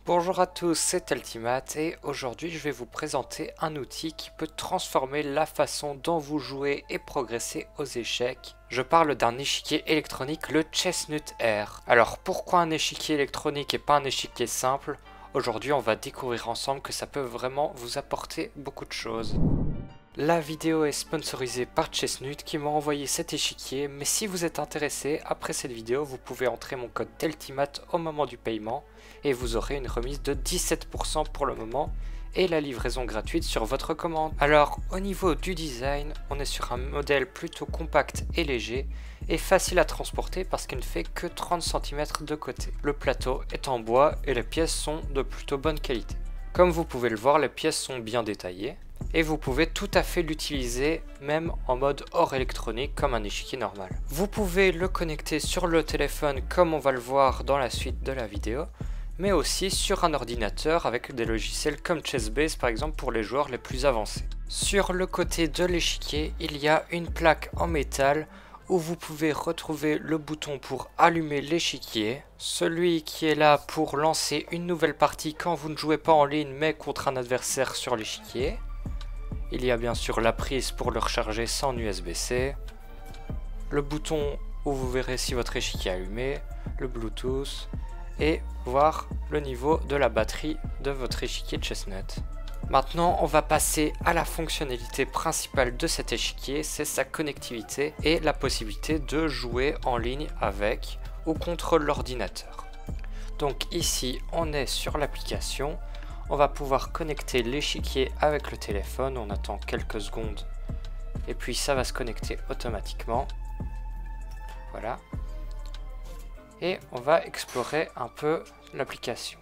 Bonjour à tous, c'est Ultimate et aujourd'hui je vais vous présenter un outil qui peut transformer la façon dont vous jouez et progressez aux échecs. Je parle d'un échiquier électronique, le Chestnut Air. Alors pourquoi un échiquier électronique et pas un échiquier simple? Aujourd'hui on va découvrir ensemble que ça peut vraiment vous apporter beaucoup de choses. La vidéo est sponsorisée par Chestnut qui m'a envoyé cet échiquier, mais si vous êtes intéressé, après cette vidéo, vous pouvez entrer mon code TELTIMATE au moment du paiement et vous aurez une remise de 17% pour le moment et la livraison gratuite sur votre commande. Alors, au niveau du design, on est sur un modèle plutôt compact et léger et facile à transporter parce qu'il ne fait que 30 cm de côté. Le plateau est en bois et les pièces sont de plutôt bonne qualité. Comme vous pouvez le voir, les pièces sont bien détaillées. Et vous pouvez tout à fait l'utiliser même en mode hors électronique comme un échiquier normal. Vous pouvez le connecter sur le téléphone comme on va le voir dans la suite de la vidéo, mais aussi sur un ordinateur avec des logiciels comme Chessbase par exemple pour les joueurs les plus avancés. Sur le côté de l'échiquier, il y a une plaque en métal où vous pouvez retrouver le bouton pour allumer l'échiquier, celui qui est là pour lancer une nouvelle partie quand vous ne jouez pas en ligne mais contre un adversaire sur l'échiquier. Il y a bien sûr la prise pour le recharger sans USB-C, le bouton où vous verrez si votre échiquier est allumé, le Bluetooth et voir le niveau de la batterie de votre échiquier Chestnut. Maintenant, on va passer à la fonctionnalité principale de cet échiquier, c'est sa connectivité et la possibilité de jouer en ligne avec ou contre l'ordinateur. Donc ici, on est sur l'application. On va pouvoir connecter l'échiquier avec le téléphone, on attend quelques secondes et puis ça va se connecter automatiquement. Voilà. Et on va explorer un peu l'application.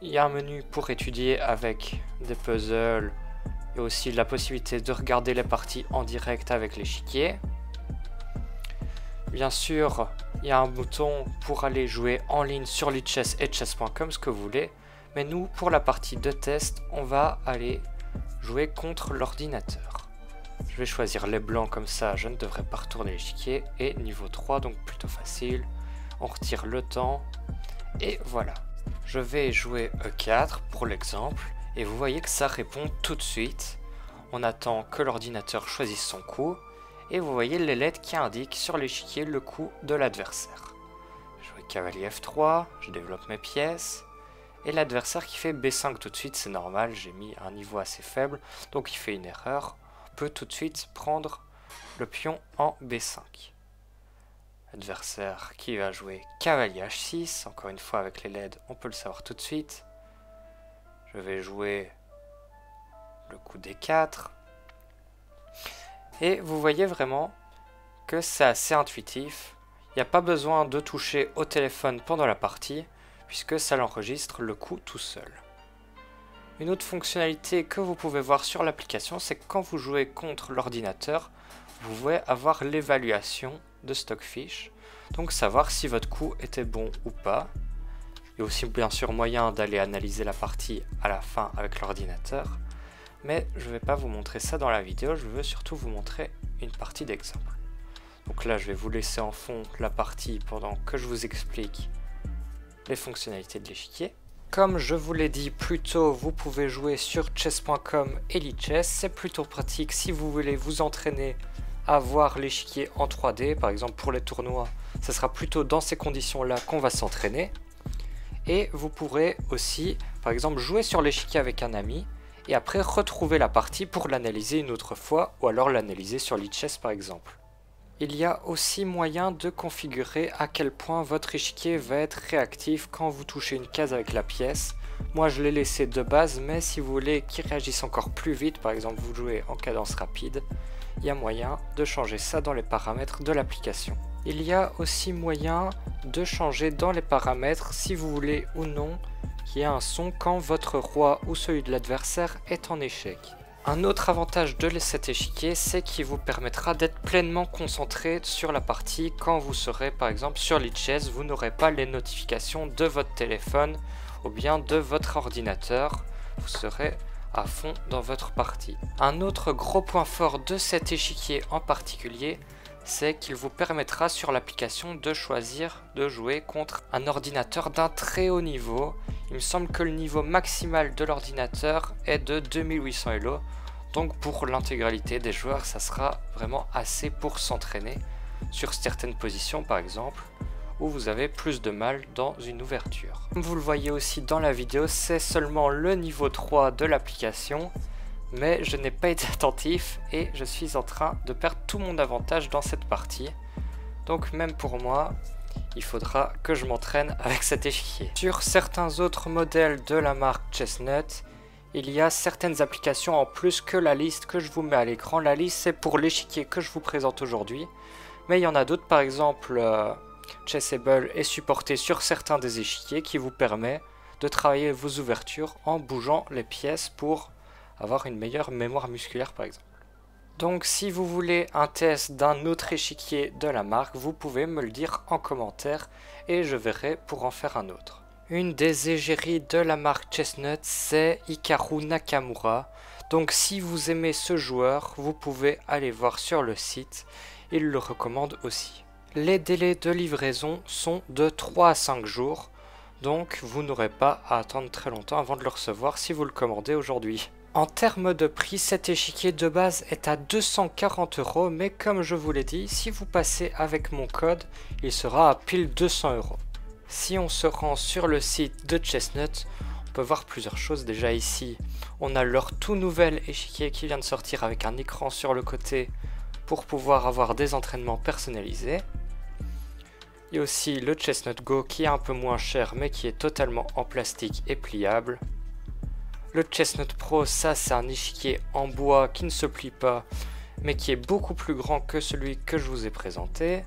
Il y a un menu pour étudier avec des puzzles et aussi la possibilité de regarder les parties en direct avec l'échiquier. Bien sûr, il y a un bouton pour aller jouer en ligne sur Lichess et chess.com, ce que vous voulez. Mais nous, pour la partie de test, on va aller jouer contre l'ordinateur. Je vais choisir les blancs comme ça, je ne devrais pas retourner l'échiquier. Et niveau 3, donc plutôt facile. On retire le temps. Et voilà. Je vais jouer E4 pour l'exemple. Et vous voyez que ça répond tout de suite. On attend que l'ordinateur choisisse son coup. Et vous voyez les lettres qui indiquent sur l'échiquier le coup de l'adversaire. Je joue cavalier F3, je développe mes pièces. Et l'adversaire qui fait B5 tout de suite, c'est normal, j'ai mis un niveau assez faible. Donc il fait une erreur. On peut tout de suite prendre le pion en B5. Adversaire qui va jouer cavalier H6. Encore une fois avec les LED, on peut le savoir tout de suite. Je vais jouer le coup D4. Et vous voyez vraiment que c'est assez intuitif. Il n'y a pas besoin de toucher au téléphone pendant la partie, puisque ça l'enregistre le coup tout seul. Une autre fonctionnalité que vous pouvez voir sur l'application, c'est que quand vous jouez contre l'ordinateur, vous pouvez avoir l'évaluation de Stockfish, donc savoir si votre coup était bon ou pas. Il y a aussi bien sûr moyen d'aller analyser la partie à la fin avec l'ordinateur. Mais je ne vais pas vous montrer ça dans la vidéo, je veux surtout vous montrer une partie d'exemple. Donc là, je vais vous laisser en fond la partie pendant que je vous explique les fonctionnalités de l'échiquier. Comme je vous l'ai dit plus tôt, vous pouvez jouer sur chess.com et Lichess. C'est plutôt pratique si vous voulez vous entraîner à voir l'échiquier en 3D. Par exemple, pour les tournois, ce sera plutôt dans ces conditions-là qu'on va s'entraîner. Et vous pourrez aussi, par exemple, jouer sur l'échiquier avec un ami et après retrouver la partie pour l'analyser une autre fois ou alors l'analyser sur Lichess par exemple. Il y a aussi moyen de configurer à quel point votre échiquier va être réactif quand vous touchez une case avec la pièce. Moi je l'ai laissé de base, mais si vous voulez qu'il réagisse encore plus vite, par exemple vous jouez en cadence rapide, il y a moyen de changer ça dans les paramètres de l'application. Il y a aussi moyen de changer dans les paramètres si vous voulez ou non qu'il y ait un son quand votre roi ou celui de l'adversaire est en échec. Un autre avantage de cet échiquier, c'est qu'il vous permettra d'être pleinement concentré sur la partie quand vous serez par exemple sur Lichess, vous n'aurez pas les notifications de votre téléphone ou bien de votre ordinateur, vous serez à fond dans votre partie. Un autre gros point fort de cet échiquier en particulier, c'est qu'il vous permettra sur l'application de choisir de jouer contre un ordinateur d'un très haut niveau. Il me semble que le niveau maximal de l'ordinateur est de 2800 Elo. Donc pour l'intégralité des joueurs, ça sera vraiment assez pour s'entraîner sur certaines positions par exemple, où vous avez plus de mal dans une ouverture. Comme vous le voyez aussi dans la vidéo, c'est seulement le niveau 3 de l'application, mais je n'ai pas été attentif et je suis en train de perdre tout mon avantage dans cette partie. Donc même pour moi, il faudra que je m'entraîne avec cet échiquier. Sur certains autres modèles de la marque Chestnut, il y a certaines applications en plus que la liste que je vous mets à l'écran. La liste c'est pour l'échiquier que je vous présente aujourd'hui. Mais il y en a d'autres, par exemple Chessable est supporté sur certains des échiquiers qui vous permet de travailler vos ouvertures en bougeant les pièces pour avoir une meilleure mémoire musculaire par exemple. Donc si vous voulez un test d'un autre échiquier de la marque, vous pouvez me le dire en commentaire et je verrai pour en faire un autre. Une des égéries de la marque Chestnut, c'est Hikaru Nakamura. Donc si vous aimez ce joueur, vous pouvez aller voir sur le site, il le recommande aussi. Les délais de livraison sont de 3 à 5 jours, donc vous n'aurez pas à attendre très longtemps avant de le recevoir si vous le commandez aujourd'hui. En termes de prix, cet échiquier de base est à 240 €, mais comme je vous l'ai dit, si vous passez avec mon code, il sera à pile 200 €. Si on se rend sur le site de Chestnut, on peut voir plusieurs choses. Déjà ici, on a leur tout nouvel échiquier qui vient de sortir avec un écran sur le côté pour pouvoir avoir des entraînements personnalisés. Il y a aussi le Chestnut Go qui est un peu moins cher mais qui est totalement en plastique et pliable. Le Chestnut Pro, ça c'est un échiquier en bois qui ne se plie pas mais qui est beaucoup plus grand que celui que je vous ai présenté.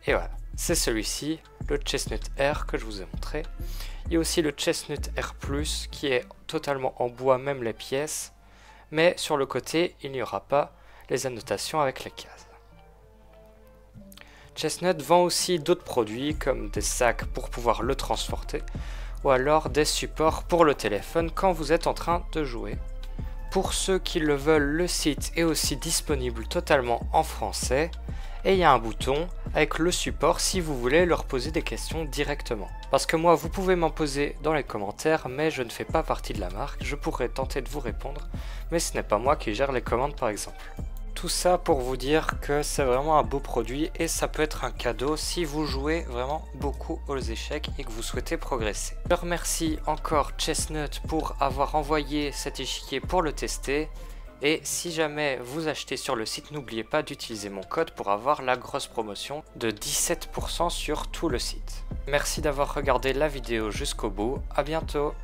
Et voilà. C'est celui-ci, le Chestnut R que je vous ai montré. Il y a aussi le Chestnut R Plus qui est totalement en bois, même les pièces. Mais sur le côté, il n'y aura pas les annotations avec les cases. Chestnut vend aussi d'autres produits comme des sacs pour pouvoir le transporter ou alors des supports pour le téléphone quand vous êtes en train de jouer. Pour ceux qui le veulent, le site est aussi disponible totalement en français. Et il y a un bouton avec le support si vous voulez leur poser des questions directement. Parce que moi, vous pouvez m'en poser dans les commentaires, mais je ne fais pas partie de la marque. Je pourrais tenter de vous répondre, mais ce n'est pas moi qui gère les commandes par exemple. Tout ça pour vous dire que c'est vraiment un beau produit et ça peut être un cadeau si vous jouez vraiment beaucoup aux échecs et que vous souhaitez progresser. Je remercie encore Chestnut pour avoir envoyé cet échiquier pour le tester. Et si jamais vous achetez sur le site, n'oubliez pas d'utiliser mon code pour avoir la grosse promotion de 17% sur tout le site. Merci d'avoir regardé la vidéo jusqu'au bout, à bientôt.